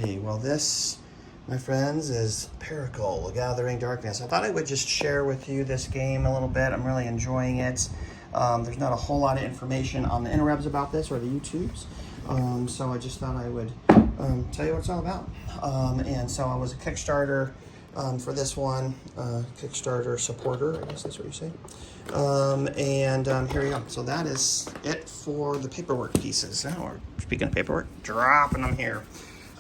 Alrighty, well this, my friends, is Pericle, Gathering Darkness. I thought I would just share with you this game a little bit. I'm really enjoying it. There's not a whole lot of information on the interwebs about this or the YouTubes, so I just thought I would tell you what it's all about. And so I was a Kickstarter for this one, Kickstarter supporter, I guess that's what you say. Here we go. So that is it for the paperwork pieces. Now, speaking of paperwork, dropping them here.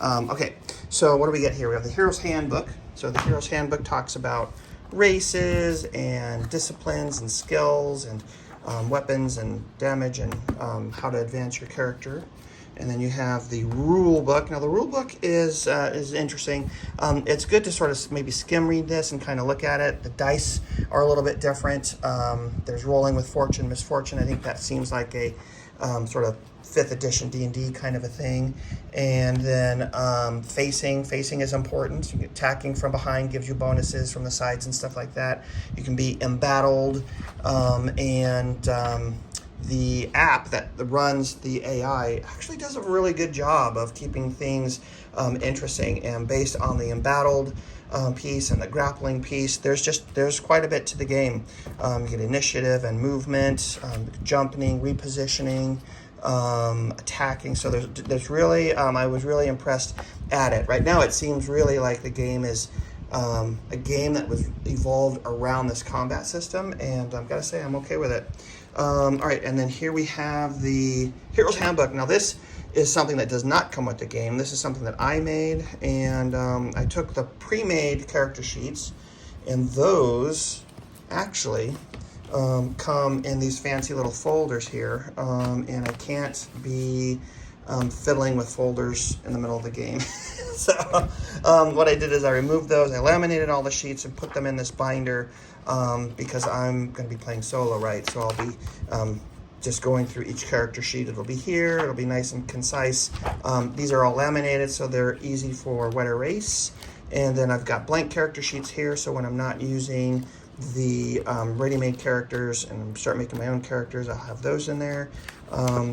Okay, so what do we get here? We have the Hero's Handbook. So the Hero's Handbook talks about races and disciplines and skills and weapons and damage and how to advance your character. And then you have the rule book. Now the rule book is interesting. It's good to sort of maybe skim read this and kind of look at it. The dice are a little bit different. There's rolling with fortune, misfortune. I think that seems like a sort of 5th edition D&D kind of a thing. And then facing is important. Attacking from behind gives you bonuses from the sides and stuff like that. You can be embattled, the app that runs the AI actually does a really good job of keeping things interesting. And based on the embattled piece and the grappling piece, there's quite a bit to the game. You get initiative and movement, jumping, repositioning, attacking. So there's really, I was really impressed at it. Right now it seems really like the game is a game that was evolved around this combat system, and I've got to say I'm okay with it. All right, and then here we have the Hero's Handbook. Now this is something that does not come with the game. This is something that I made, and I took the pre-made character sheets, and those actually come in these fancy little folders here, and I can't be fiddling with folders in the middle of the game. So what I did is I removed those, I laminated all the sheets and put them in this binder because I'm going to be playing solo, right? So I'll be just going through each character sheet. It'll be here, it'll be nice and concise. These are all laminated, so they're easy for wet erase. And then I've got blank character sheets here, so when I'm not using the ready-made characters and start making my own characters, I'll have those in there.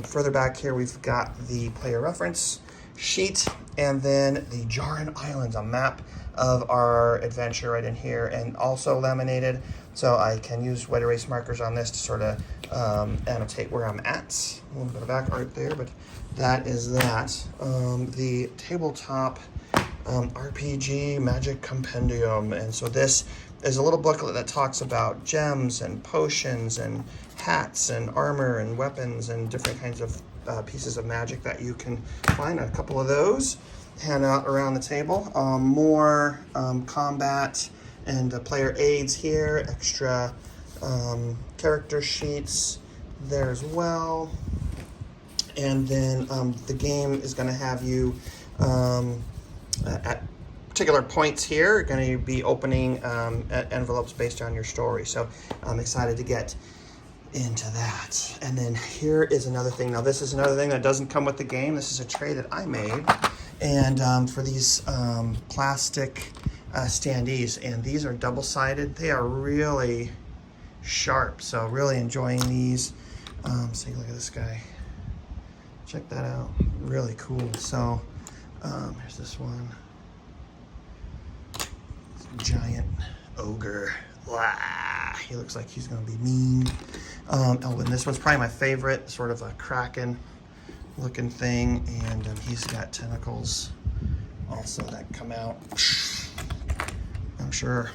Further back here, we've got the player reference sheet, and then the Jarin Islands, a map of our adventure right in here, and also laminated, so I can use wet erase markers on this to sort of annotate where I'm at. A little bit of back art there, but that is that. The tabletop RPG Magic Compendium, and so this is a little booklet that talks about gems and potions and hats and armor and weapons and different kinds of pieces of magic that you can find. A couple of those hand out around the table. More combat and player aids here, extra character sheets there as well. And then the game is going to have you at particular points here going to be opening envelopes based on your story. So I'm excited to get into that. And then here is another thing. Now this is another thing that doesn't come with the game. This is a tray that I made, and for these plastic standees, and these are double-sided. They are really sharp, so really enjoying these. So look at this guy. Check that out. Really cool. So here's this one. Giant ogre. Blah. He looks like he's going to be mean. Oh, and this one's probably my favorite, sort of a kraken looking thing, and he's got tentacles also that come out. I'm sure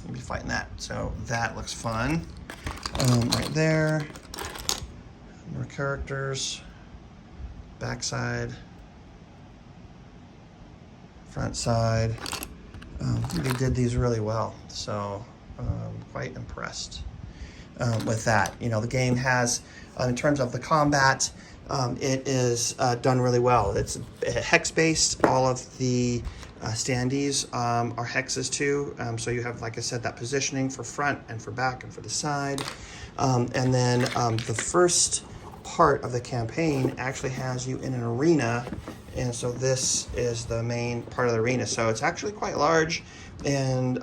we'll be fighting that, so that looks fun. Right there, more characters, backside, front side. They did these really well, so quite impressed with that. You know, the game has, in terms of the combat, it is done really well. It's hex-based. All of the standees are hexes too, so you have, like I said, that positioning for front and for back and for the side. And then the first part of the campaign actually has you in an arena, and so this is the main part of the arena. So it's actually quite large and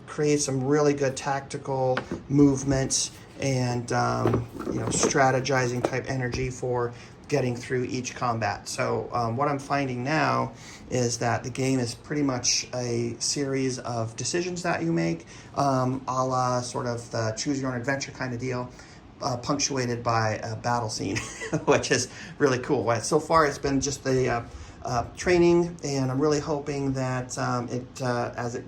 creates some really good tactical movement and strategizing type energy for getting through each combat. So what I'm finding now is that the game is pretty much a series of decisions that you make, a la sort of the choose your own adventure kind of deal, punctuated by a battle scene, which is really cool. So far, it's been just the training, and I'm really hoping that as it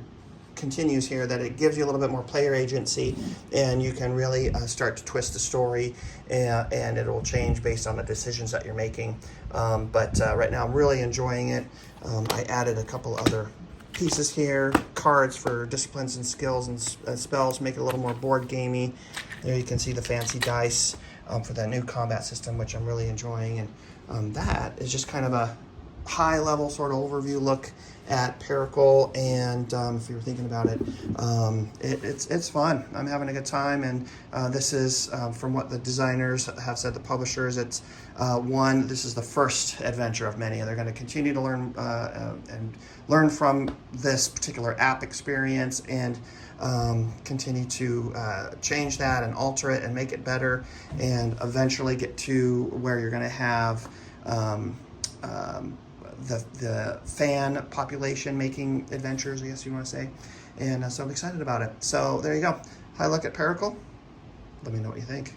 continues here, that it gives you a little bit more player agency, and you can really start to twist the story, and it will change based on the decisions that you're making. But right now, I'm really enjoying it. I added a couple other pieces here, cards for disciplines and skills and spells, make it a little more board gamey. There you can see the fancy dice for that new combat system, which I'm really enjoying. And that is just kind of a high level sort of overview look at Pericle, and if you were thinking about it, it's fun. I'm having a good time, and this is from what the designers have said, the publishers, it's this is the first adventure of many. They're going to continue to learn and learn from this particular app experience, and continue to change that and alter it and make it better, and eventually get to where you're going to have the fan population making adventures, I guess you want to say. And so I'm excited about it. So there you go. High look at Pericle. Let me know what you think.